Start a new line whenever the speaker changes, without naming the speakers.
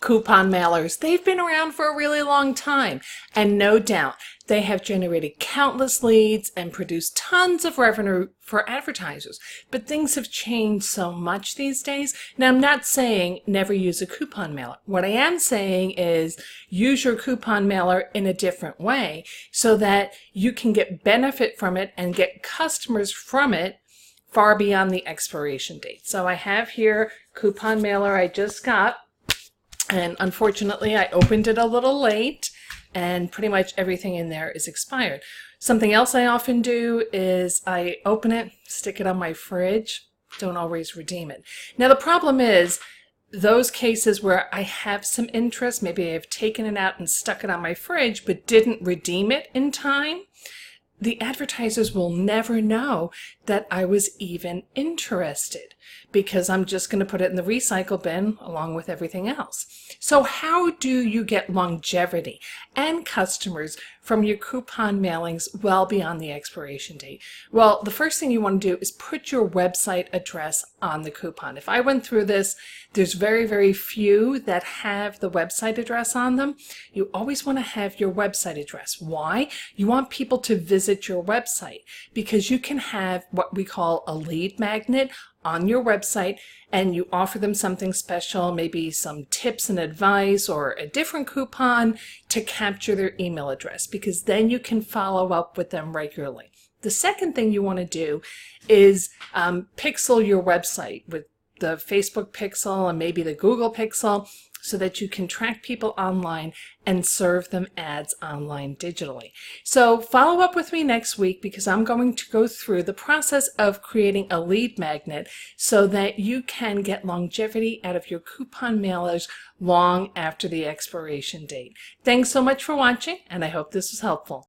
coupon mailers. They've been around for a really long time, and no doubt they have generated countless leads and produced tons of revenue for advertisers. But things have changed so much these days. Now, I'm not saying never use a coupon mailer. What I am saying is use your coupon mailer in a different way so that you can get benefit from it and get customers from it far beyond the expiration date. So I have here coupon mailer I just got, and unfortunately I opened it a little late and pretty much everything in there is expired. Something else I often do is I open it, stick it on my fridge, don't always redeem it. Now the problem is those cases where I have some interest, maybe I've taken it out and stuck it on my fridge but didn't redeem it in time, the advertisers will never know that I was even interested because I'm just going to put it in the recycle bin along with everything else. So how do you get longevity and customers from your coupon mailings well beyond the expiration date? Well, the first thing you want to do is put your website address on the coupon. If I went through this, there's very, very few that have the website address on them. You always want to have your website address. Why? You want people to visit your website because you can have what we call a lead magnet on your website and you offer them something special, maybe some tips and advice or a different coupon to capture their email address, because then you can follow up with them regularly. The second thing you want to do is pixel your website with the Facebook pixel and maybe the Google pixel so that you can track people online and serve them ads online digitally. So follow up with me next week because I'm going to go through the process of creating a lead magnet so that you can get longevity out of your coupon mailers long after the expiration date. Thanks so much for watching, and I hope this was helpful.